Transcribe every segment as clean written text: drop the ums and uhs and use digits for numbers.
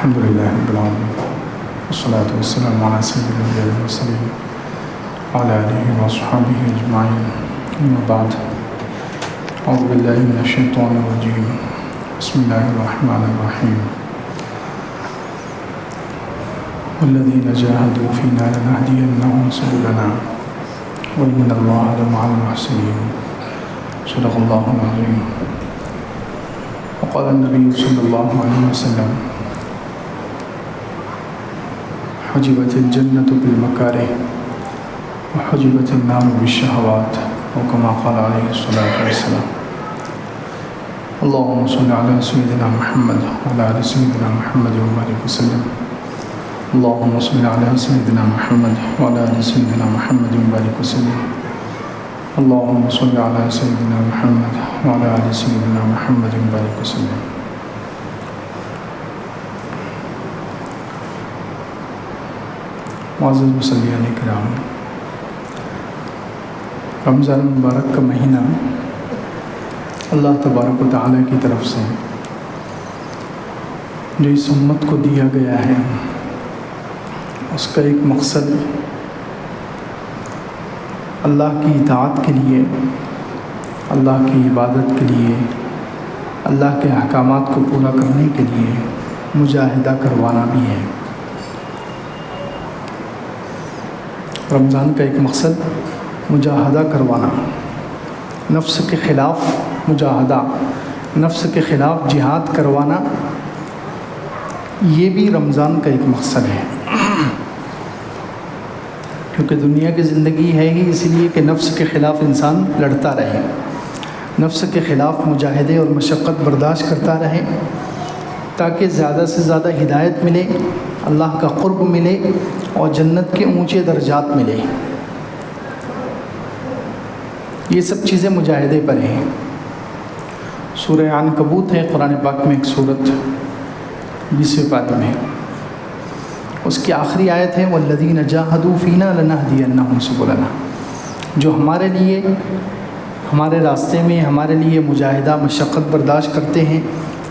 الحمد لله رب العالمين والصلاة والسلام على سيد الأنبياء والمرسلين وعلى آله وأصحابه أجمعين أما بعد أعوذ بالله من الشيطان الرجيم بسم الله الرحمن الرحيم والذين جاهدوا فينا لنهدينهم سبلنا وإن الله لمع المحسنين صدق الله العظيم. وقال النبي صلى الله عليه وسلم حجبت الجنة بالمكاره وحجبت النار بالشهوات أو كما قال عليه الصلاة والسلام. اللهم صل على سيدنا محمد وعلى آل سيدنا محمد وبارك وسلم. اللهم صل على سيدنا محمد وعلى آل سيدنا محمد وبارك وسلم. اللهم صل على سيدنا محمد وعلى آل سيدنا محمد وبارك وسلم. معزز مصلیین کرام، رمضان المبارک کا مہینہ اللہ تبارک و تعالیٰ کی طرف سے جو اس امت کو دیا گیا ہے، اس کا ایک مقصد اللہ کی اطاعت کے لیے، اللہ کی عبادت کے لیے، اللہ کے احکامات کو پورا کرنے کے لیے مجاہدہ کروانا بھی ہے۔ رمضان کا ایک مقصد مجاہدہ کروانا، نفس کے خلاف مجاہدہ، نفس کے خلاف جہاد کروانا، یہ بھی رمضان کا ایک مقصد ہے، کیونکہ دنیا کی زندگی ہے ہی اس لیے کہ نفس کے خلاف انسان لڑتا رہے، نفس کے خلاف مجاہدے اور مشقت برداشت کرتا رہے، تاکہ زیادہ سے زیادہ ہدایت ملے، اللہ کا قرب ملے اور جنت کے اونچے درجات ملے۔ یہ سب چیزیں مجاہدے پر ہیں۔ سورہ عنکبوت ہے قرآن پاک میں ایک سورت 20ویں پارے میں، اس کی آخری آیت ہے والذین جاہدوا فینا لنہدینہم سبلنا، جو ہمارے لیے، ہمارے راستے میں ہمارے لیے مجاہدہ مشقت برداشت کرتے ہیں،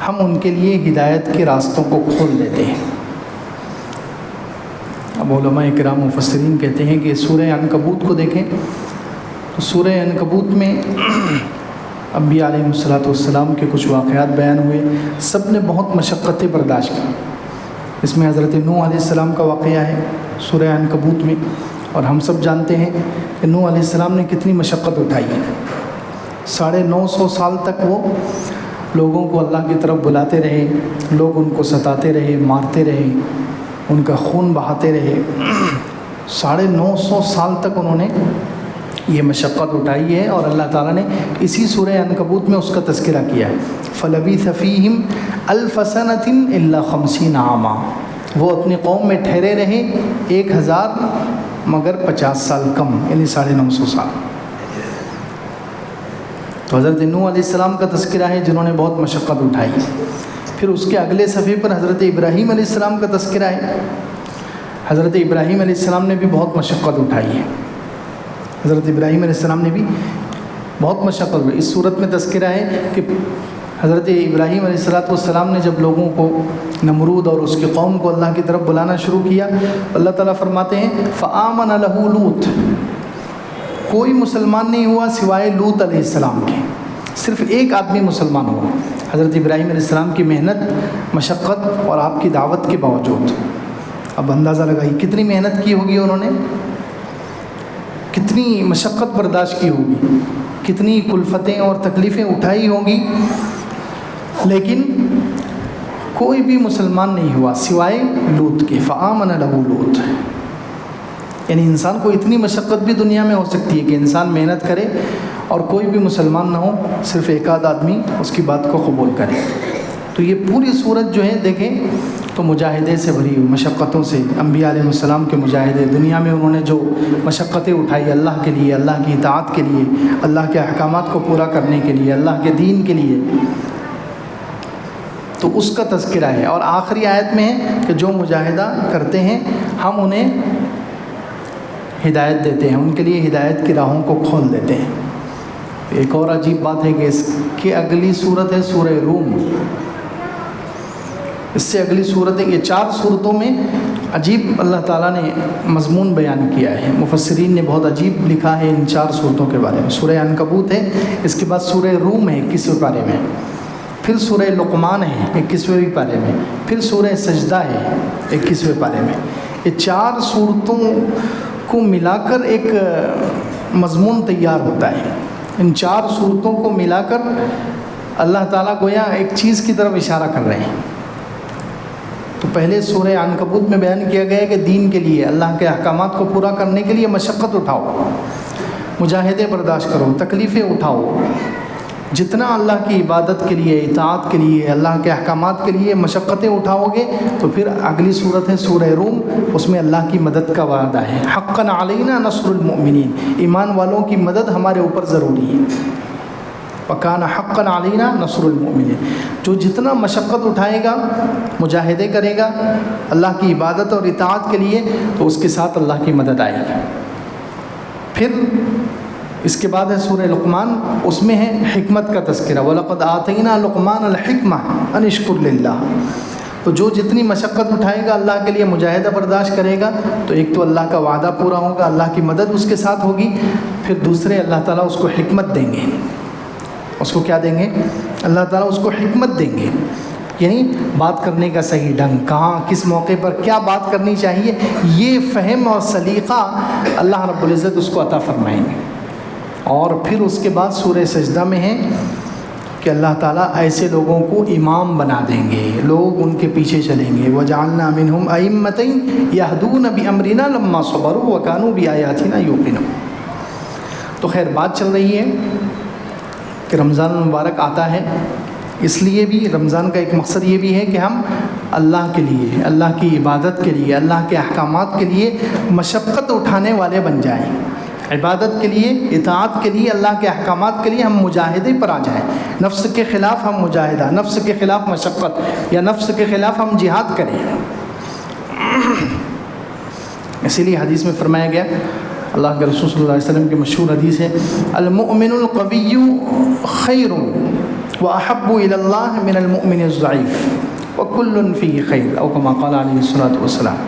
ہم ان کے لیے ہدایت کے راستوں کو کھول دیتے ہیں۔ اب علماء کرام مفسرین کہتے ہیں کہ سورہ عنکبوت کو دیکھیں تو سورہ عنکبوت میں انبیاء علیہ السلام کے کچھ واقعات بیان ہوئے، سب نے بہت مشقتیں برداشت کی۔ اس میں حضرت نوح علیہ السلام کا واقعہ ہے سورہ عنکبوت میں، اور ہم سب جانتے ہیں کہ نوح علیہ السلام نے کتنی مشقت اٹھائی ہے۔ 950 سال تک وہ لوگوں کو اللہ کی طرف بلاتے رہے، لوگ ان کو ستاتے رہے، مارتے رہے، ان کا خون بہاتے رہے۔ 950 سال تک انہوں نے یہ مشقت اٹھائی ہے، اور اللہ تعالیٰ نے اسی سورہ عنکبوت میں اس کا تذکرہ کیا ہے۔ فَلَبِثَ فِيهِمْ أَلْفَ سَنَةٍ إِلَّا 50 عاما، وہ اپنی قوم میں ٹھہرے رہے 1000 مگر 50 سال کم، یعنی 950 سال۔ تو حضرت نوح علیہ السلام کا تذکرہ ہے جنہوں نے بہت مشقت اٹھائی۔ پھر اس کے اگلے صفحے پر حضرت ابراہیم علیہ السلام کا تذکرہ ہے۔ حضرت ابراہیم علیہ السلام نے بھی بہت مشقت اٹھائی ہے، حضرت ابراہیم علیہ السلام نے بھی بہت مشقت اٹھائی۔ اس صورت میں تذکرہ ہے کہ حضرت ابراہیم علیہ السلام نے جب لوگوں کو، نمرود اور اس کی قوم کو اللہ کی طرف بلانا شروع کیا، اللہ تعالیٰ فرماتے ہیں فآمن لہ لوط، کوئی مسلمان نہیں ہوا سوائے لوط علیہ السلام کے، صرف ایک آدمی مسلمان ہوا، حضرت ابراہیم علیہ السلام کی محنت، مشقت اور آپ کی دعوت کے باوجود۔ اب اندازہ لگائیے کتنی محنت کی ہوگی انہوں نے، کتنی مشقت برداشت کی ہوگی، کتنی کلفتیں اور تکلیفیں اٹھائی ہوں گی، لیکن کوئی بھی مسلمان نہیں ہوا سوائے لوط کے۔ فآمن لہ لوط، یعنی انسان کو اتنی مشقت بھی دنیا میں ہو سکتی ہے کہ انسان محنت کرے اور کوئی بھی مسلمان نہ ہو، صرف ایک آدھ آدمی اس کی بات کو قبول کرے۔ تو یہ پوری صورت جو ہے دیکھیں تو مجاہدے سے بھری ہوئی، مشقتوں سے، انبیاء علیہ السلام کے مجاہدے، دنیا میں انہوں نے جو مشقتیں اٹھائی اللہ کے لیے، اللہ کی اطاعت کے لیے، اللہ کے احکامات کو پورا کرنے کے لیے، اللہ کے دین کے لیے، تو اس کا تذکرہ ہے۔ اور آخری آیت میں ہے کہ جو مجاہدہ کرتے ہیں ہم انہیں ہدایت دیتے ہیں، ان کے لیے ہدایت کی راہوں کو کھول دیتے ہیں۔ ایک اور عجیب بات ہے کہ اس کی اگلی صورت ہے سورہ روم، اس سے اگلی صورتیں، یہ 4 صورتوں میں عجیب اللہ تعالیٰ نے مضمون بیان کیا ہے. مفسرین نے بہت عجیب لکھا ہے ان 4 صورتوں کے بارے میں. سورہ عنکبوت ہے، اس کے بعد سورہ روم ہے 21ویں پارے میں، پھر سورہ لقمان ہے 21ویں پارے میں، پھر سورہ سجدہ ہے 21ویں پارے میں. یہ 4 صورتوں کو ملا کر ایک مضمون تیار ہوتا ہے. ان 4 صورتوں کو ملا کر اللہ تعالیٰ گویا ایک چیز کی طرف اشارہ کر رہے ہیں. تو پہلے سورہ عنکبوت میں بیان کیا گیا ہے کہ دین کے لیے، اللہ کے احکامات کو پورا کرنے کے لیے مشقت اٹھاؤ، مجاہدے برداشت کرو، تکلیفیں اٹھاؤ. جتنا اللہ کی عبادت کے لیے، اطاعت کے لیے، اللہ کے احکامات کے لیے مشقتیں اٹھاؤ گے تو پھر اگلی صورت ہے سورہ روم، اس میں اللہ کی مدد کا وعدہ ہے. حقاً علینا نصر المؤمنین، ایمان والوں کی مدد ہمارے اوپر ضروری ہے. وکان حقاً علینا نصر المؤمنین، جو جتنا مشقت اٹھائے گا، مجاہدے کرے گا اللہ کی عبادت اور اطاعت کے لیے، تو اس کے ساتھ اللہ کی مدد آئے گی. پھر اس کے بعد ہے سورہ لقمان، اس میں ہے حکمت کا تذکرہ. وَلَقَدْ آتَيْنَا لُقْمَانَ الْحِكْمَةَ أَنِ اشْكُرْ لِلَّهِ. تو جو جتنی مشقت اٹھائے گا، اللہ کے لیے مجاہدہ برداشت کرے گا، تو ایک تو اللہ کا وعدہ پورا ہوگا، اللہ کی مدد اس کے ساتھ ہوگی. پھر دوسرے اللہ تعالیٰ اس کو حکمت دیں گے. اس کو کیا دیں گے؟ اللہ تعالیٰ اس کو حکمت دیں گے، یعنی بات کرنے کا صحیح ڈھنگ، کہاں کس موقع پر کیا بات کرنی چاہیے، یہ فہم اور سلیقہ اللہ رب العزت اس کو عطا فرمائیں گے. اور پھر اس کے بعد سورہ سجدہ میں ہے کہ اللہ تعالیٰ ایسے لوگوں کو امام بنا دیں گے، لوگ ان کے پیچھے چلیں گے. وَجَعَلْنَا مِنْهُمْ أَئِمَّةً يَهْدُونَ بِأَمْرِنَا لَمَّا صَبَرُوا وَكَانُوا بِآيَاتِنَا يُوقِنُونَ. تو خیر بات چل رہی ہے کہ رمضان المبارک آتا ہے، اس لیے بھی رمضان کا ایک مقصد یہ بھی ہے کہ ہم اللہ کے لیے، اللہ کی عبادت کے لیے، اللہ کے احکامات کے لیے مشقت اٹھانے والے بن جائیں. عبادت کے لیے، اطاعت کے لیے، اللہ کے احکامات کے لیے ہم مجاہدے پر آ جائیں. نفس کے خلاف ہم مجاہدہ، نفس کے خلاف مشقت، یا نفس کے خلاف ہم جہاد کریں. اسی لیے حدیث میں فرمایا گیا، اللہ کے رسول صلی اللہ علیہ وسلم کی مشہور حدیث ہے، المؤمن القوی خیر واحب الی اللہ من المؤمن الضعیف وکل فیہ خیر، او کما قال علیہ الصلوۃ والسلام.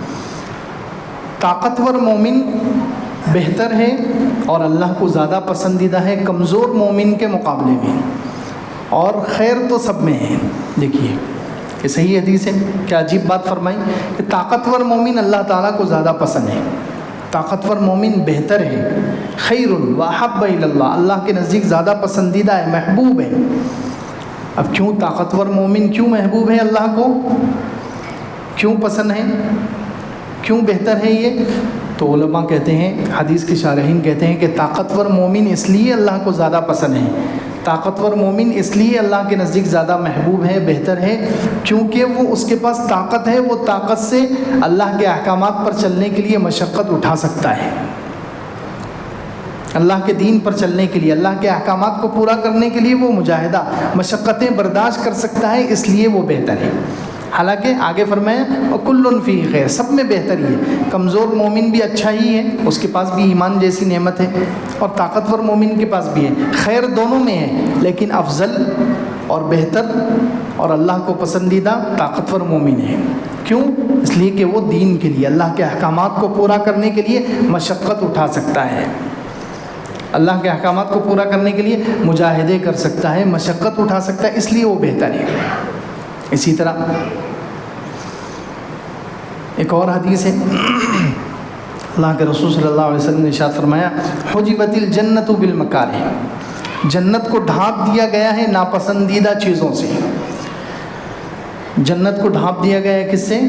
طاقتور مومن بہتر ہے اور اللہ کو زیادہ پسندیدہ ہے کمزور مومن کے مقابلے میں، اور خیر تو سب میں ہے. دیکھیے یہ صحیح حدیث ہے، کیا عجیب بات فرمائی کہ طاقتور مومن اللہ تعالیٰ کو زیادہ پسند ہے، طاقتور مومن بہتر ہے، خیر واحب الی اللہ، اللہ کے نزدیک زیادہ پسندیدہ ہے، محبوب ہے. اب کیوں طاقتور مومن کیوں محبوب ہے اللہ کو، کیوں پسند ہے، کیوں بہتر ہے یہ؟ تو علماء کہتے ہیں، حدیث کے شارحین کہتے ہیں کہ طاقتور مومن اس لیے اللہ کو زیادہ پسند ہے، طاقتور مومن اس لیے اللہ کے نزدیک زیادہ محبوب ہے، بہتر ہے، کیونکہ وہ اس کے پاس طاقت ہے، وہ طاقت سے اللہ کے احکامات پر چلنے کے لیے مشقت اٹھا سکتا ہے. اللہ کے دین پر چلنے کے لیے، اللہ کے احکامات کو پورا کرنے کے لیے وہ مجاہدہ، مشقتیں برداشت کر سکتا ہے، اس لیے وہ بہتر ہے. حالانکہ آگے فرمایا وَكُلٌّ فِيهِ خیر، سب میں بہتر ہی ہے. کمزور مومن بھی اچھا ہی ہے، اس کے پاس بھی ایمان جیسی نعمت ہے، اور طاقتور مومن کے پاس بھی ہے، خیر دونوں میں ہے، لیکن افضل اور بہتر اور اللہ کو پسندیدہ طاقتور مومن ہے. کیوں؟ اس لیے کہ وہ دین کے لیے، اللہ کے احکامات کو پورا کرنے کے لیے مشقت اٹھا سکتا ہے، اللہ کے احکامات کو پورا کرنے کے لیے مجاہدے کر سکتا ہے، مشقت اٹھا سکتا ہے، اس لیے وہ بہتر ہے. اسی طرح ایک اور حدیث ہے، اللہ کے رسول صلی اللہ علیہ وسلم نے ارشاد فرمایا حجبت الجنت بالمکارہ، جنت کو ڈھانپ دیا گیا ہے ناپسندیدہ چیزوں سے. جنت کو ڈھانپ دیا گیا ہے کس سے؟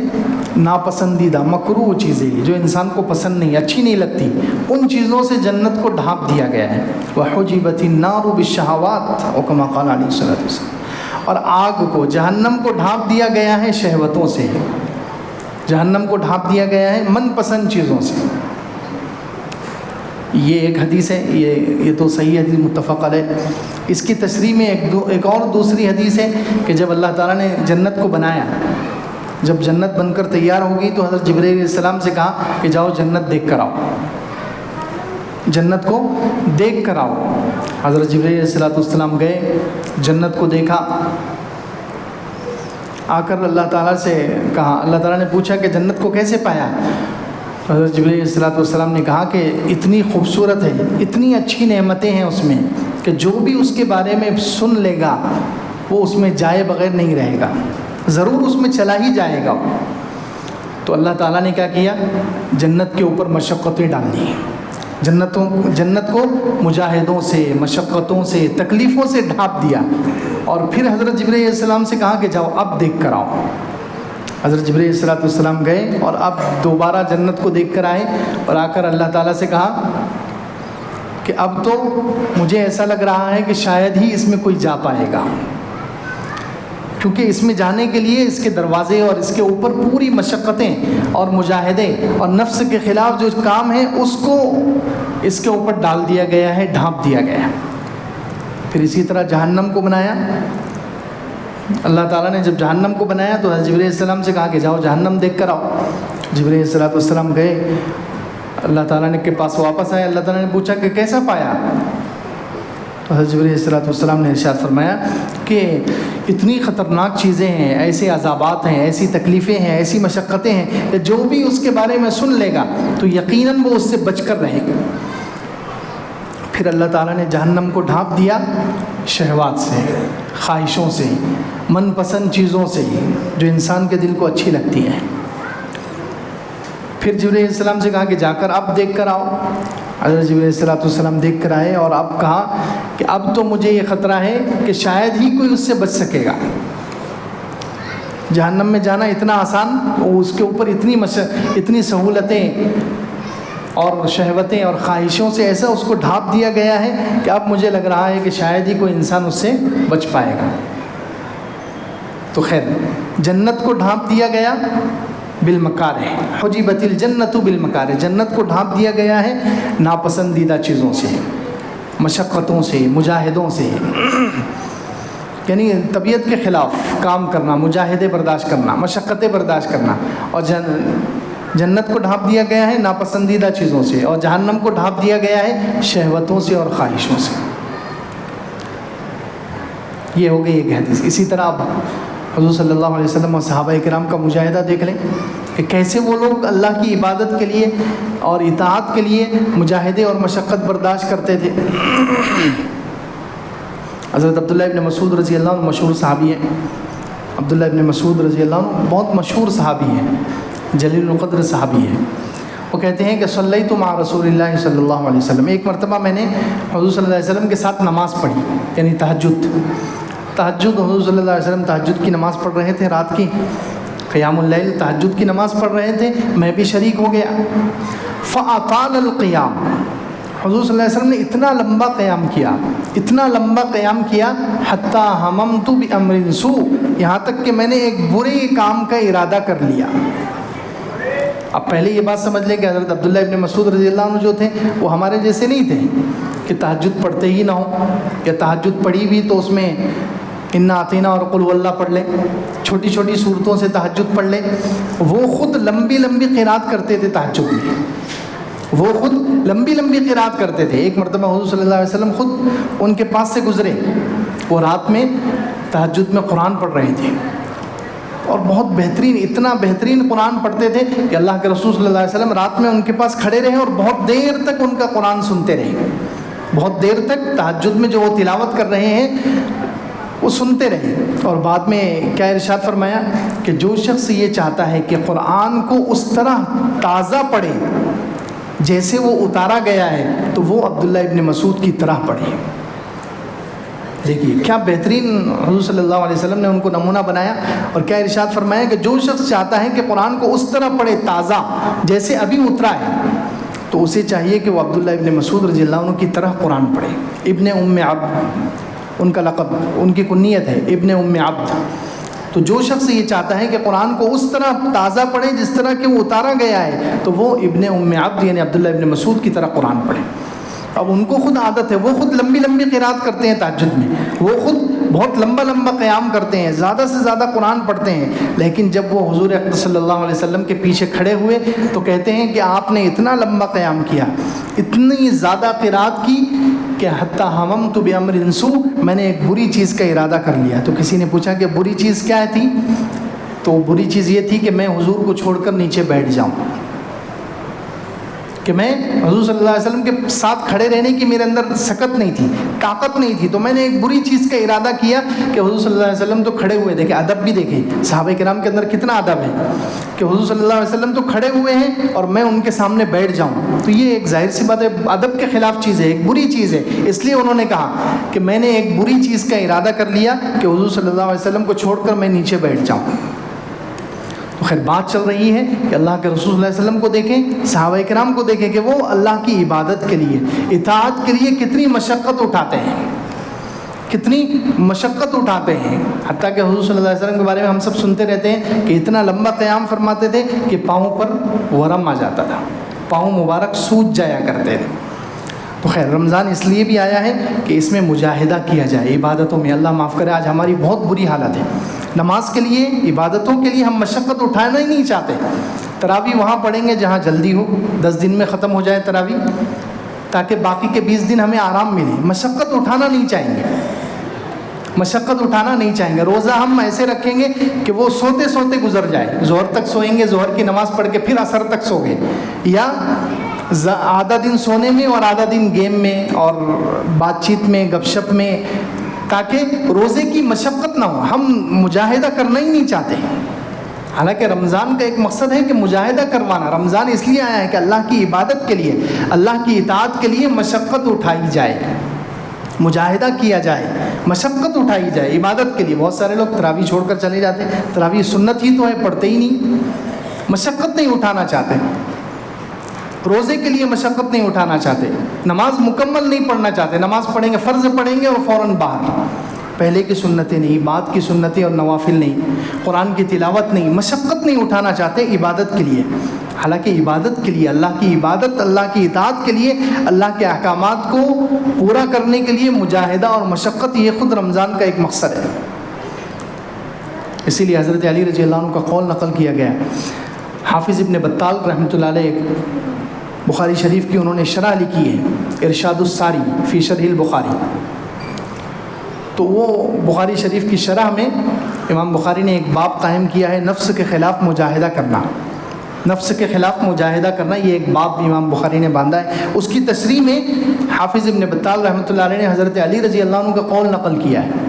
ناپسندیدہ مکروہ چیزیں جو انسان کو پسند نہیں، اچھی نہیں لگتی، ان چیزوں سے جنت کو ڈھانپ دیا گیا ہے. وحجبت النار بالشہوات، او کما قال علیہ الصلوۃ والسلام. اور آگ کو، جہنم کو ڈھانپ دیا گیا ہے شہوتوں سے، جہنم کو ڈھانپ دیا گیا ہے من پسند چیزوں سے. یہ ایک حدیث ہے، یہ تو صحیح حدیث متفق علیہ. اس کی تشریح میں ایک اور دوسری حدیث ہے کہ جب اللہ تعالیٰ نے جنت کو بنایا، جب جنت بن کر تیار ہوگی تو حضرت جبرائیل علیہ السلام سے کہا کہ جاؤ جنت دیکھ کر آؤ، جنت کو دیکھ کر آؤ. حضرت جبرائیل علیہ السلام گئے، جنت کو دیکھا، آ کر اللہ تعالیٰ سے کہا، اللہ تعالیٰ نے پوچھا کہ جنت کو کیسے پایا؟ حضرت جبرائیل علیہ السلام نے کہا کہ اتنی خوبصورت ہے، اتنی اچھی نعمتیں ہیں اس میں کہ جو بھی اس کے بارے میں سن لے گا وہ اس میں جائے بغیر نہیں رہے گا، ضرور اس میں چلا ہی جائے گا۔ تو اللہ تعالیٰ نے کیا کیا؟ جنت کے اوپر مشقتیں ڈال دی، جنت کو مجاہدوں سے، مشقتوں سے، تکلیفوں سے ڈھانپ دیا، اور پھر حضرت جبرائیل علیہ السلام سے کہا کہ جاؤ اب دیکھ کر آؤ۔ حضرت جبرائیل علیہ السلام گئے اور اب دوبارہ جنت کو دیکھ کر آئے، اور آ کر اللہ تعالیٰ سے کہا کہ اب تو مجھے ایسا لگ رہا ہے کہ شاید ہی اس میں کوئی جا پائے گا، کیونکہ اس میں جانے کے لیے اس کے دروازے اور اس کے اوپر پوری مشقتیں اور مجاہدے اور نفس کے خلاف جو کام ہے اس کو اس کے اوپر ڈال دیا گیا ہے، ڈھانپ دیا گیا ہے۔ پھر اسی طرح جہنم کو بنایا۔ اللہ تعالیٰ نے جب جہنم کو بنایا تو حضرت جبرائیل علیہ السلام سے کہا کہ جاؤ جہنم دیکھ کر آؤ۔ جبرائیل علیہ السلام گئے، اللہ تعالیٰ نے کے پاس واپس آئے، اللہ تعالیٰ نے پوچھا کہ کیسا پایا؟ تو حضرت جبرائیل علیہ السلام نے ارشاد فرمایا کہ اتنی خطرناک چیزیں ہیں، ایسے عذابات ہیں، ایسی تکلیفیں ہیں، ایسی مشقتیں ہیں کہ جو بھی اس کے بارے میں سن لے گا تو یقیناً وہ اس سے بچ کر رہے گا۔ پھر اللہ تعالیٰ نے جہنم کو ڈھانپ دیا شہوات سے، خواہشوں سے، من پسند چیزوں سے جو انسان کے دل کو اچھی لگتی ہیں۔ پھر جبرائیل علیہ السلام سے کہا کہ جا کر اب دیکھ کر آؤ۔ حضرت جبرائیل علیہ السلام دیکھ کر آئے، اور اب کہا کہ اب تو مجھے یہ خطرہ ہے کہ شاید ہی کوئی اس سے بچ سکے گا۔ جہنم میں جانا اتنا آسان، اس کے اوپر اتنی سہولتیں اور شہوتیں اور خواہشوں سے ایسا اس کو ڈھانپ دیا گیا ہے کہ اب مجھے لگ رہا ہے کہ شاید ہی کوئی انسان اس سے بچ پائے گا۔ تو خیر، جنت کو ڈھانپ دیا گیا بالمکارہ، حجبت الجنت بالمکارہ، جنت کو ڈھانپ دیا گیا ہے ناپسندیدہ چیزوں سے، مشقتوں سے، مجاہدوں سے، یعنی طبیعت کے خلاف کام کرنا، مجاہدے برداشت کرنا، مشقتیں برداشت کرنا، اور جنت کو ڈھانپ دیا گیا ہے ناپسندیدہ چیزوں سے، اور جہنم کو ڈھانپ دیا گیا ہے شہوتوں سے اور خواہشوں سے۔ یہ ہو گئی ایک حدیث۔ اسی طرح اب حضور صلی اللہ علیہ وسلم اور صحابہ کرام کا مجاہدہ دیکھ لیں کہ کیسے وہ لوگ اللہ کی عبادت کے لیے اور اطاعت کے لیے مجاہدے اور مشقت برداشت کرتے تھے۔ حضرت عبداللہ ابن مسعود رضی اللہ عنہ مشہور صحابی ہیں، عبداللہ ابن مسعود رضی اللہ عنہ بہت مشہور صحابی ہیں، جلیل القدر صحابی ہیں۔ وہ کہتے ہیں کہ صلیت مع رسول اللہ صلی اللہ علیہ وسلم، ایک مرتبہ میں نے حضور صلی اللہ علیہ وسلم کے ساتھ نماز پڑھی، یعنی تہجد۔ حضور صلی اللہ علیہ وسلم تہجد کی نماز پڑھ رہے تھے، رات کی قیام اللیل تہجد کی نماز پڑھ رہے تھے، میں بھی شریک ہو گیا۔ فاطال القیام، حضور صلی اللہ علیہ وسلم نے اتنا لمبا قیام کیا، اتنا لمبا قیام کیا، حتی ہممت بامر سوء، یہاں تک کہ میں نے ایک برے کام کا ارادہ کر لیا۔ اب پہلے یہ بات سمجھ لیں کہ حضرت عبداللہ ابن مسعود رضی اللہ عنہ جو تھے وہ ہمارے جیسے نہیں تھے کہ تہجد پڑھتے ہی نہ ہو، یا تہجد پڑھی بھی تو اس میں انا اعطینا اور قل واللہ پڑھ لیں، چھوٹی چھوٹی صورتوں سے تہجد پڑھ لیں۔ وہ خود لمبی لمبی قرات کرتے تھے تہجد میں، وہ خود لمبی لمبی قرات کرتے تھے۔ ایک مرتبہ حضور صلی اللہ علیہ وسلم خود ان کے پاس سے گزرے، وہ رات میں تہجد میں قرآن پڑھ رہے تھے، اور بہت بہترین، اتنا بہترین قرآن پڑھتے تھے کہ اللہ کے رسول صلی اللہ علیہ وسلم رات میں ان کے پاس کھڑے رہے اور بہت دیر تک ان کا قرآن سنتے رہے، بہت دیر تک تہجد میں جو وہ تلاوت کر رہے ہیں وہ سنتے رہے۔ اور بعد میں کیا ارشاد فرمایا کہ جو شخص یہ چاہتا ہے کہ قرآن کو اس طرح تازہ پڑھے جیسے وہ اتارا گیا ہے تو وہ عبداللہ ابن مسعود کی طرح پڑھے۔ دیکھیے کیا بہترین حضور صلی اللہ علیہ وسلم نے ان کو نمونہ بنایا، اور کیا ارشاد فرمایا کہ جو شخص چاہتا ہے کہ قرآن کو اس طرح پڑھے تازہ جیسے ابھی اترا ہے تو اسے چاہیے کہ وہ عبداللہ ابن مسعود رضی اللہ عنہ کی طرح قرآن پڑھے۔ ابن ام عبد ان کا لقب، ان کی کنیت ہے ابن ام عبد۔ تو جو شخص یہ چاہتا ہے کہ قرآن کو اس طرح تازہ پڑھے جس طرح کہ وہ اتارا گیا ہے تو وہ ابن ام عبد یعنی عبداللہ ابن مسعود کی طرح قرآن پڑھے۔ اب ان کو خود عادت ہے، وہ خود لمبی لمبی قرات کرتے ہیں تہجد میں، وہ خود بہت لمبا لمبا قیام کرتے ہیں، زیادہ سے زیادہ قرآن پڑھتے ہیں، لیکن جب وہ حضور اقدس صلی اللہ علیہ وسلم کے پیچھے کھڑے ہوئے تو کہتے ہیں کہ آپ نے اتنا لمبا قیام کیا، اتنی زیادہ قرات کی کہ حتی ہممت بامر سوء، میں نے ایک بری چیز کا ارادہ کر لیا. تو کسی نے پوچھا کہ بری چیز کیا تھی؟ تو بری چیز یہ تھی کہ میں حضور کو چھوڑ کر نیچے بیٹھ جاؤں، کہ میں حضور صلی اللہ علیہ وسلم کے ساتھ کھڑے رہنے کی میرے اندر سکت نہیں تھی، طاقت نہیں تھی. تو میں نے ایک بری چیز کا ارادہ کیا کہ حضور صلی اللہ علیہ وسلم تو کھڑے ہوئے. دیکھیں ادب بھی دیکھیں صحابہ کرام کے اندر کتنا ادب ہے کہ حضور صلی اللہ علیہ وسلم تو کھڑے ہوئے ہیں اور میں ان کے سامنے بیٹھ جاؤں. تو یہ ایک ظاہر سی بات ہے، ادب کے خلاف چیز ہے، ایک بری چیز ہے. اس لیے انہوں نے کہا کہ میں نے ایک بری چیز کا ارادہ کر لیا کہ حضور صلی اللہ علیہ وسلم کو چھوڑ کر میں نیچے بیٹھ جاؤں. تو خیر بات چل رہی ہے کہ اللہ کے رسول صلی اللہ علیہ وسلم کو دیکھیں، صحابہ کرام کو دیکھیں کہ وہ اللہ کی عبادت کے لیے، اطاعت کے لیے کتنی مشقت اٹھاتے ہیں، کتنی مشقت اٹھاتے ہیں. حتیٰ کہ حضور صلی اللہ علیہ وسلم کے بارے میں ہم سب سنتے رہتے ہیں کہ اتنا لمبا قیام فرماتے تھے کہ پاؤں پر ورم آ جاتا تھا، پاؤں مبارک سوج جایا کرتے تھے. تو خیر رمضان اس لیے بھی آیا ہے کہ اس میں مجاہدہ کیا جائے عبادتوں میں. اللہ معاف کرے آج ہماری بہت بری حالت ہے، نماز کے لیے، عبادتوں کے لیے ہم مشقت اٹھانا ہی نہیں چاہتے. تراویح وہاں پڑھیں گے جہاں جلدی ہو، 10 دن میں ختم ہو جائے تراویح، تاکہ باقی کے 20 دن ہمیں آرام ملے. مشقت اٹھانا نہیں چاہیں گے، مشقت اٹھانا نہیں چاہیں گے. روزہ ہم ایسے رکھیں گے کہ وہ سوتے سوتے گزر جائے. ظہر تک سوئیں گے، ظہر کی نماز پڑھ کے پھر عصر تک سو گئے، یا آدھا دن سونے میں اور آدھا دن گیم میں اور بات چیت میں، گپ شپ میں، تاکہ روزے کی مشقت نہ ہو. ہم مجاہدہ کرنا ہی نہیں چاہتے. حالانکہ رمضان کا ایک مقصد ہے کہ مجاہدہ کروانا. رمضان اس لیے آیا ہے کہ اللہ کی عبادت کے لیے، اللہ کی اطاعت کے لیے مشقت اٹھائی جائے، مجاہدہ کیا جائے، مشقت اٹھائی جائے عبادت کے لیے. بہت سارے لوگ تراویح چھوڑ کر چلے جاتے ہیں. تراویح سنت ہی تو ہے، پڑھتے ہی نہیں، مشقت نہیں اٹھانا چاہتے. روزے کے لیے مشقت نہیں اٹھانا چاہتے. نماز مکمل نہیں پڑھنا چاہتے. نماز پڑھیں گے، فرض پڑھیں گے اور فوراً باہر. پہلے کی سنتیں نہیں، بعد کی سنتیں اور نوافل نہیں، قرآن کی تلاوت نہیں، مشقت نہیں اٹھانا چاہتے عبادت کے لیے. حالانکہ عبادت کے لیے، اللہ کی عبادت، اللہ کی اطاعت کے لیے، اللہ کے احکامات کو پورا کرنے کے لیے مجاہدہ اور مشقت یہ خود رمضان کا ایک مقصد ہے. اسی لیے حضرت علی رضی اللہ عنہ کا قول نقل کیا گیا ہے. حافظ ابن بطال رحمۃ اللہ علیہ بخاری شریف کی انہوں نے شرح لکھی ہے، ارشاد الساری فی شرح البخاری. تو وہ بخاری شریف کی شرح میں امام بخاری نے ایک باب قائم کیا ہے، نفس کے خلاف مجاہدہ کرنا. نفس کے خلاف مجاہدہ کرنا، یہ ایک باب امام بخاری نے باندھا ہے. اس کی تشریح میں حافظ ابن بطال رحمۃ اللہ علیہ نے حضرت علی رضی اللہ عنہ کا قول نقل کیا ہے.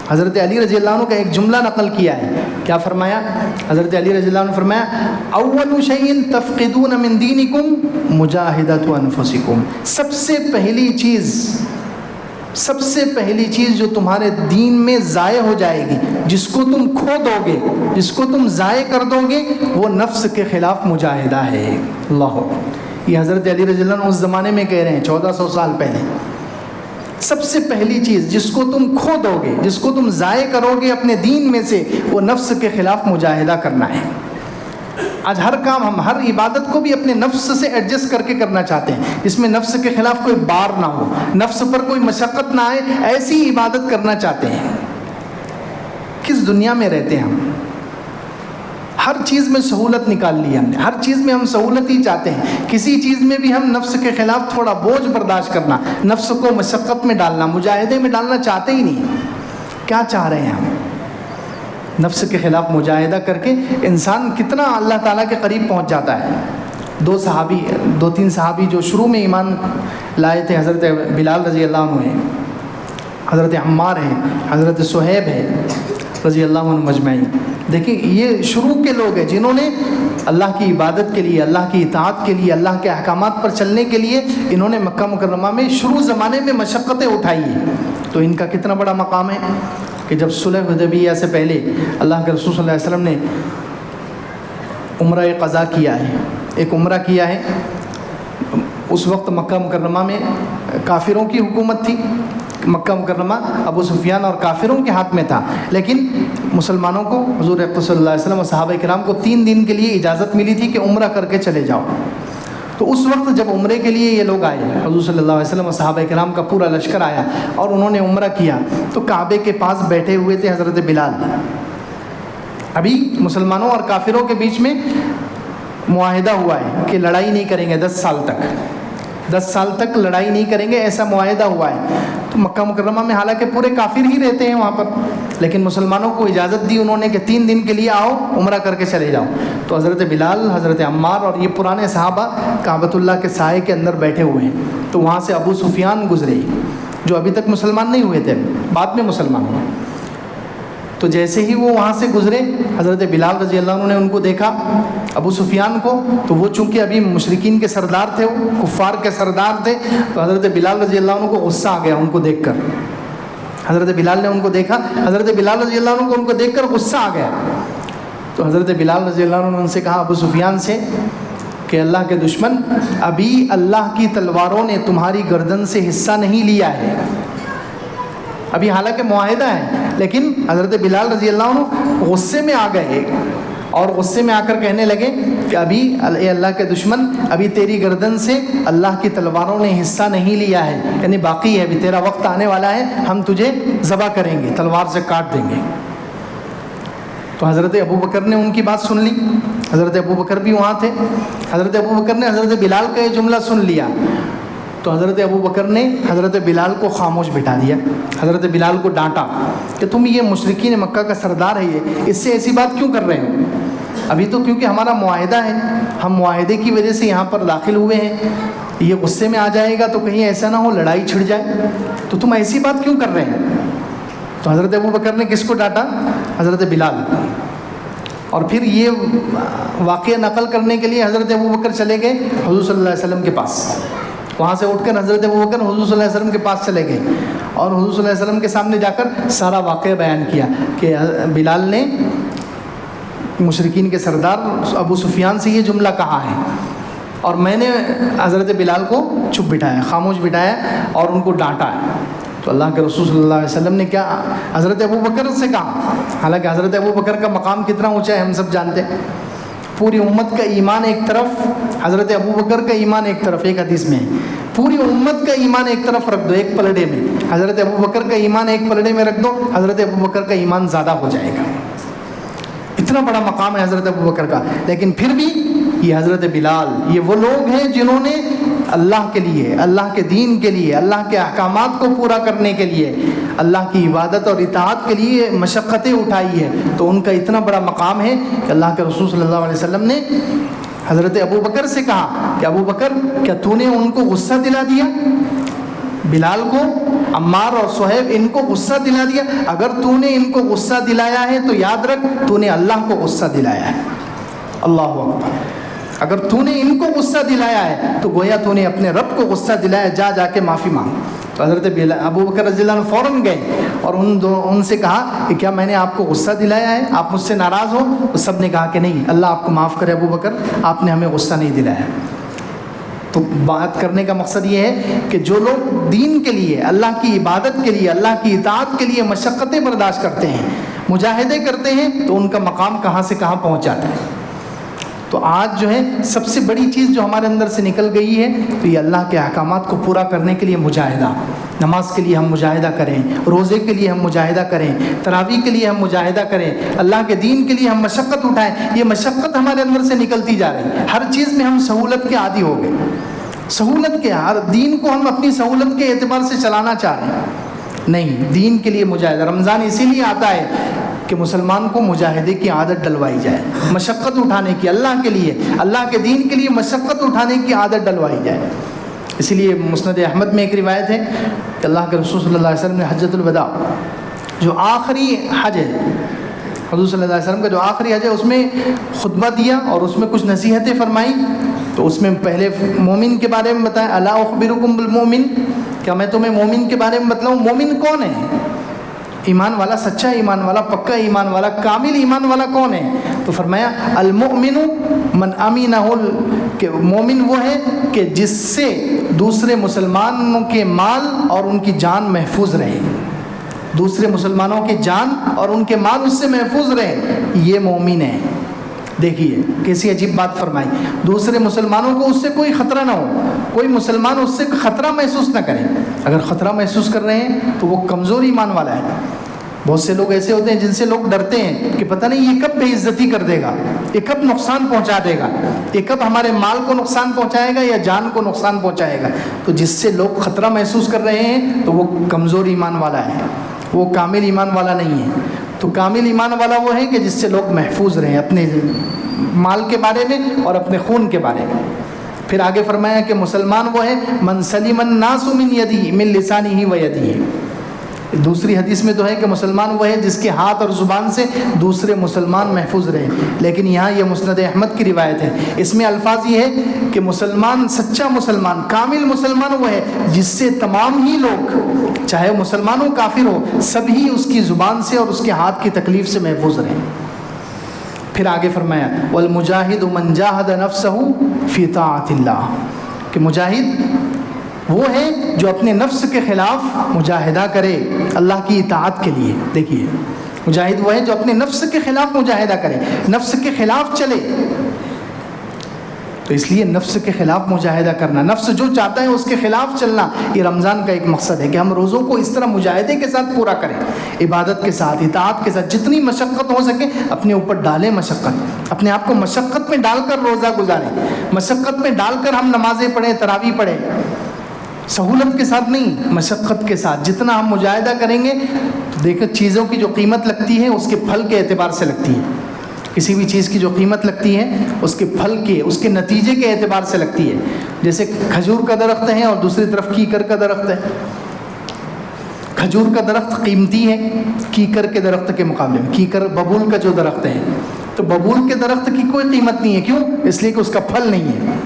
حضرت علی رضی اللہ عنہ کا ایک جملہ نقل کیا ہے. کیا فرمایا؟ حضرت علی رضی اللہ عنہ نے فرمایا، اول شیء تفقدون من دینکم مجاہدۃ انفسکم. سب سے پہلی چیز جو تمہارے دین میں ضائع ہو جائے گی، جس کو تم کھو دو گے، جس کو تم ضائع کر دو گے، وہ نفس کے خلاف مجاہدہ ہے. اللہ، یہ حضرت علی رضی اللہ عنہ اس زمانے میں کہہ رہے ہیں 1400 سال پہلے. سب سے پہلی چیز جس کو تم کھو دو گے، جس کو تم ضائع کرو گے اپنے دین میں سے، وہ نفس کے خلاف مجاہدہ کرنا ہے. آج ہر کام، ہم ہر عبادت کو بھی اپنے نفس سے ایڈجسٹ کر کے کرنا چاہتے ہیں، جس میں نفس کے خلاف کوئی بار نہ ہو، نفس پر کوئی مشقت نہ آئے، ایسی عبادت کرنا چاہتے ہیں. کس دنیا میں رہتے ہیں ہم؟ ہر چیز میں سہولت نکال لی ہم نے، ہر چیز میں ہم سہولت ہی چاہتے ہیں. کسی چیز میں بھی ہم نفس کے خلاف تھوڑا بوجھ برداشت کرنا، نفس کو مشقت میں ڈالنا، مجاہدے میں ڈالنا چاہتے ہی نہیں. کیا چاہ رہے ہیں ہم؟ نفس کے خلاف مجاہدہ کر کے انسان کتنا اللہ تعالیٰ کے قریب پہنچ جاتا ہے. دو تین صحابی جو شروع میں ایمان لائے تھے، حضرت بلال رضی اللہ عنہ ہیں، حضرت عمار ہیں، حضرت صہیب ہے رضی اللہ عنہ مجمعین. دیکھیں یہ شروع کے لوگ ہیں جنہوں نے اللہ کی عبادت کے لیے، اللہ کی اطاعت کے لیے، اللہ کے احکامات پر چلنے کے لیے انہوں نے مکہ مکرمہ میں شروع زمانے میں مشقتیں اٹھائی ہیں. تو ان کا کتنا بڑا مقام ہے کہ جب صلح حدیبیہ سے پہلے اللہ کے رسول صلی اللہ علیہ وسلم نے عمرہ قضا کیا ہے، ایک عمرہ کیا ہے. اس وقت مکہ مکرمہ میں کافروں کی حکومت تھی. مکہ مکرمہ ابو سفیان اور کافروں کے ہاتھ میں تھا، لیکن مسلمانوں کو، حضور صلی اللہ علیہ وسلم اور صحابہ کرام کو 3 دن کے لیے اجازت ملی تھی کہ عمرہ کر کے چلے جاؤ. تو اس وقت جب عمرے کے لیے یہ لوگ آئے، حضور صلی اللہ علیہ وسلم اور صحابہ کرام کا پورا لشکر آیا اور انہوں نے عمرہ کیا، تو کعبے کے پاس بیٹھے ہوئے تھے حضرت بلال. ابھی مسلمانوں اور کافروں کے بیچ میں معاہدہ ہوا ہے کہ لڑائی نہیں کریں گے 10 سال تک. 10 سال تک لڑائی نہیں کریں گے، ایسا معاہدہ ہوا ہے۔ تو مکہ مکرمہ میں حالانکہ پورے کافر ہی رہتے ہیں وہاں پر، لیکن مسلمانوں کو اجازت دی انہوں نے کہ 3 دن کے لیے آؤ، عمرہ کر کے چلے جاؤ۔ تو حضرت بلال، حضرت عمار اور یہ پرانے صحابہ کعبۃ اللہ کے سائے کے اندر بیٹھے ہوئے ہیں۔ تو وہاں سے ابو سفیان گزرے جو ابھی تک مسلمان نہیں ہوئے تھے، بعد میں مسلمان ہوئے۔ تو جیسے ہی وہ وہاں سے گزرے، حضرت بلال رضی اللہ عنہ نے ان کو دیکھا، ابو سفیان کو۔ تو وہ چونکہ ابھی مشرکین کے سردار تھے، وہ کفار کے سردار تھے، تو حضرت بلال رضی اللہ عنہ کو غصہ آ گیا ان کو دیکھ کر۔ حضرت بلال نے ان کو دیکھا، حضرت بلال رضی اللہ عنہ کو ان کو دیکھ کر غصہ آ گیا۔ تو حضرت بلال رضی اللہ عنہ نے ان سے کہا ابو سفیان سے کہ اللہ کے دشمن، ابھی اللہ کی تلواروں نے تمہاری گردن سے حصہ نہیں لیا ہے۔ ابھی حالانکہ معاہدہ ہے، لیکن حضرت بلال رضی اللہ عنہ غصے میں آ گئے اور غصے میں آ کر کہنے لگے کہ ابھی اے اللہ کے دشمن، ابھی تیری گردن سے اللہ کی تلواروں نے حصہ نہیں لیا ہے، یعنی باقی ہے، ابھی تیرا وقت آنے والا ہے، ہم تجھے ذبح کریں گے، تلوار سے کاٹ دیں گے۔ تو حضرت ابو بکر نے ان کی بات سن لی، حضرت ابو بکر بھی وہاں تھے۔ حضرت ابو بکر نے حضرت بلال کا یہ جملہ سن لیا، تو حضرت ابو بکر نے حضرت بلال کو خاموش بٹھا دیا، حضرت بلال کو ڈانٹا کہ تم یہ مشرکین مکہ کا سردار ہے، یہ اس سے ایسی بات کیوں کر رہے ہو؟ ابھی تو کیونکہ ہمارا معاہدہ ہے، ہم معاہدے کی وجہ سے یہاں پر داخل ہوئے ہیں، یہ غصے میں آ جائے گا تو کہیں ایسا نہ ہو لڑائی چھڑ جائے، تو تم ایسی بات کیوں کر رہے ہیں؟ تو حضرت ابو بکر نے کس کو ڈانٹا؟ حضرت بلال۔ اور پھر یہ واقعہ نقل کرنے کے لیے حضرت ابو بکر چلے گئے حضور صلی اللہ علیہ وسلم کے پاس۔ وہاں سے اٹھ کر حضرت ابو بکر حضور صلی اللہ علیہ وسلم کے پاس چلے گئے اور حضور صلی اللہ علیہ وسلم کے سامنے جا کر سارا واقعہ بیان کیا کہ بلال نے مشرکین کے سردار ابو سفیان سے یہ جملہ کہا ہے، اور میں نے حضرت بلال کو چپ بٹھایا، خاموش بٹھایا اور ان کو ڈانٹا ہے۔ تو اللہ کے رسول صلی اللہ علیہ وسلم نے کیا حضرت ابو بکر سے کہا، حالانکہ حضرت ابو بکر کا مقام کتنا اونچا ہے ہم سب جانتے ہیں، پوری امت کا ایمان ایک طرف، حضرت ابو بکر کا ایمان ایک طرف، ایک حدیث میں ہے پوری امت کا ایمان ایک طرف رکھ دو ایک پلڑے میں، حضرت ابو بکر کا ایمان ایک پلڑے میں رکھ دو، حضرت ابو بکر کا ایمان زیادہ ہو جائے گا۔ اتنا بڑا مقام ہے حضرت ابو بکر کا، لیکن پھر بھی یہ حضرت بلال، یہ وہ لوگ ہیں جنہوں نے اللہ کے لیے، اللہ کے دین کے لیے، اللہ کے احکامات کو پورا کرنے کے لیے، اللہ کی عبادت اور اطاعت کے لیے مشقتیں اٹھائی ہے، تو ان کا اتنا بڑا مقام ہے کہ اللہ کے رسول صلی اللہ علیہ وسلم نے حضرت ابو بکر سے کہا کہ ابو بکر، کیا تو نے ان کو غصہ دلا دیا؟ بلال کو، عمار اور صہیب، ان کو غصہ دلا دیا؟ اگر تو نے ان کو غصہ دلایا ہے تو یاد رکھ تو نے اللہ کو غصہ دلایا ہے۔ اللہ اکبر۔ اگر تو نے ان کو غصہ دلایا ہے تو گویا تو نے اپنے رب کو غصہ دلایا، جا کے معافی مانگ۔ تو حضرت ابو بکر رضی اللہ عنہ فوراً گئے اور ان سے کہا کہ کیا میں نے آپ کو غصہ دلایا ہے؟ آپ مجھ سے ناراض ہو؟ تو سب نے کہا کہ نہیں، اللہ آپ کو معاف کرے ابو بکر، آپ نے ہمیں غصہ نہیں دلایا۔ تو بات کرنے کا مقصد یہ ہے کہ جو لوگ دین کے لیے، اللہ کی عبادت کے لیے، اللہ کی اطاعت کے لیے مشقتیں برداشت کرتے ہیں، مجاہدے کرتے ہیں، تو ان کا مقام کہاں سے کہاں پہنچ جاتا ہے۔ تو آج جو ہے سب سے بڑی چیز جو ہمارے اندر سے نکل گئی ہے تو یہ اللہ کے احکامات کو پورا کرنے کے لیے مجاہدہ، نماز کے لیے ہم مجاہدہ کریں، روزے کے لیے ہم مجاہدہ کریں، تراویح کے لیے ہم مجاہدہ کریں، اللہ کے دین کے لیے ہم مشقت اٹھائیں۔ یہ مشقت ہمارے اندر سے نکلتی جا رہی ہے، ہر چیز میں ہم سہولت کے عادی ہو گئے، سہولت کے، ہر دین کو ہم اپنی سہولت کے اعتبار سے چلانا چاہ رہے ہیں۔ نہیں، دین کے لیے مجاہدہ، رمضان اسی لیے آتا ہے کہ مسلمان کو مجاہدے کی عادت ڈلوائی جائے، مشقت اٹھانے کی، اللہ کے لیے، اللہ کے دین کے لیے مشقت اٹھانے کی عادت ڈلوائی جائے۔ اسی لیے مسند احمد میں ایک روایت ہے کہ اللہ کے رسول صلی اللہ علیہ وسلم نے حجۃ الوداع، جو آخری حج ہے حضور صلی اللہ علیہ وسلم کا جو آخری حج ہے، اس میں خطبہ دیا اور اس میں کچھ نصیحتیں فرمائیں۔ تو اس میں پہلے مومن کے بارے میں بتایا، الا اخبرکم بالمؤمن، کیا میں تمہیں مومن کے بارے میں بتلاؤں؟ مومن کون ہے؟ ایمان والا، سچا ایمان والا، پکا ایمان والا، کامل ایمان والا کون ہے؟ تو فرمایا المؤمن من امینہ، کہ مومن وہ ہے کہ جس سے دوسرے مسلمانوں کے مال اور ان کی جان محفوظ رہے، دوسرے مسلمانوں کی جان اور ان کے مال اس سے محفوظ رہے، یہ مومن ہے۔ دیکھیے کیسی عجیب بات فرمائی، دوسرے مسلمانوں کو اس سے کوئی خطرہ نہ ہو، کوئی مسلمان اس سے خطرہ محسوس نہ کرے، اگر خطرہ محسوس کر رہے ہیں تو وہ کمزور ایمان والا ہے۔ بہت سے لوگ ایسے ہوتے ہیں جن سے لوگ ڈرتے ہیں کہ پتہ نہیں یہ کب بے عزتی کر دے گا، یہ کب نقصان پہنچا دے گا، یہ کب ہمارے مال کو نقصان پہنچائے گا یا جان کو نقصان پہنچائے گا۔ تو جس سے لوگ خطرہ محسوس کر رہے ہیں تو وہ کمزور ایمان والا ہے، وہ کامل ایمان والا نہیں ہے۔ تو کامل ایمان والا وہ ہے کہ جس سے لوگ محفوظ رہیں اپنے مال کے بارے میں اور اپنے خون کے بارے میں۔ پھر آگے فرمایا کہ مسلمان وہ ہے من سلم الناس من یدہ من لسانہ و یدہ۔ دوسری حدیث میں تو ہے کہ مسلمان وہ ہے جس کے ہاتھ اور زبان سے دوسرے مسلمان محفوظ رہے، لیکن یہاں یہ مسند احمد کی روایت ہے، اس میں الفاظ یہ ہے کہ مسلمان، سچا مسلمان، کامل مسلمان وہ ہے جس سے تمام ہی لوگ، چاہے مسلمان ہو کافر ہو، سبھی اس کی زبان سے اور اس کے ہاتھ کی تکلیف سے محفوظ رہیں۔ پھر آگے فرمایا والمجاہد من جاہد نفسہ فی طاعت اللہ، کہ مجاہد وہ ہے جو اپنے نفس کے خلاف مجاہدہ کرے اللہ کی اطاعت کے لیے۔ دیکھیے مجاہد وہ ہے جو اپنے نفس کے خلاف مجاہدہ کرے، نفس کے خلاف چلے۔ تو اس لیے نفس کے خلاف مجاہدہ کرنا، نفس جو چاہتا ہے اس کے خلاف چلنا، یہ رمضان کا ایک مقصد ہے کہ ہم روزوں کو اس طرح مجاہدے کے ساتھ پورا کریں، عبادت کے ساتھ، اطاعت کے ساتھ، جتنی مشقت ہو سکے اپنے اوپر ڈالیں مشقت، اپنے آپ کو مشقت میں ڈال کر روزہ گزاریں، مشقت میں ڈال کر ہم نمازیں پڑھیں، تراویح پڑھیں، سہولت کے ساتھ نہیں، مشقت کے ساتھ۔ جتنا ہم مجاہدہ کریں گے تو دیکھو چیزوں کی جو قیمت لگتی ہے اس کے پھل کے اعتبار سے لگتی ہے، کسی بھی چیز کی جو قیمت لگتی ہے اس کے پھل کے، اس کے نتیجے کے اعتبار سے لگتی ہے۔ جیسے کھجور کا درخت ہے اور دوسری طرف کیکر کا درخت ہے، کھجور کا درخت قیمتی ہے کیکر کے درخت کے مقابلے میں، کیکر ببول کا جو درخت ہے، تو ببول کے درخت کی کوئی قیمت نہیں ہے، کیوں؟ اس لیے کہ اس کا پھل نہیں ہے،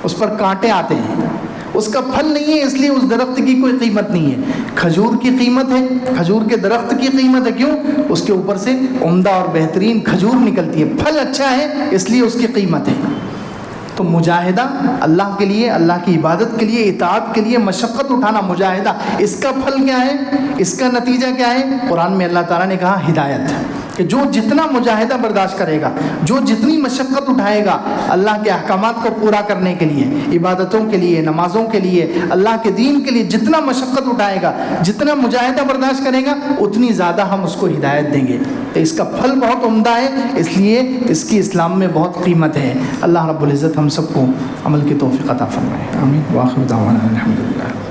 اس پر کانٹے آتے ہیں، اس کا پھل نہیں ہے، اس لیے اس درخت کی کوئی قیمت نہیں ہے۔ کھجور کی قیمت ہے، کھجور کے درخت کی قیمت ہے، کیوں؟ اس کے اوپر سے عمدہ اور بہترین کھجور نکلتی ہے، پھل اچھا ہے اس لیے اس کی قیمت ہے۔ تو مجاہدہ اللہ کے لیے، اللہ کی عبادت کے لیے، اطاعت کے لیے مشقت اٹھانا، مجاہدہ، اس کا پھل کیا ہے، اس کا نتیجہ کیا ہے؟ قرآن میں اللہ تعالیٰ نے کہا ہدایت، کہ جو جتنا مجاہدہ برداشت کرے گا، جو جتنی مشقت اٹھائے گا اللہ کے احکامات کو پورا کرنے کے لیے، عبادتوں کے لیے، نمازوں کے لیے، اللہ کے دین کے لیے جتنا مشقت اٹھائے گا، جتنا مجاہدہ برداشت کرے گا، اتنی زیادہ ہم اس کو ہدایت دیں گے۔ تو اس کا پھل بہت عمدہ ہے، اس لیے اس کی اسلام میں بہت قیمت ہے۔ اللہ رب العزت ہم سب کو عمل کی توفیق عطا فرمائے، آمین۔ وآخر دعوانا الحمدللہ۔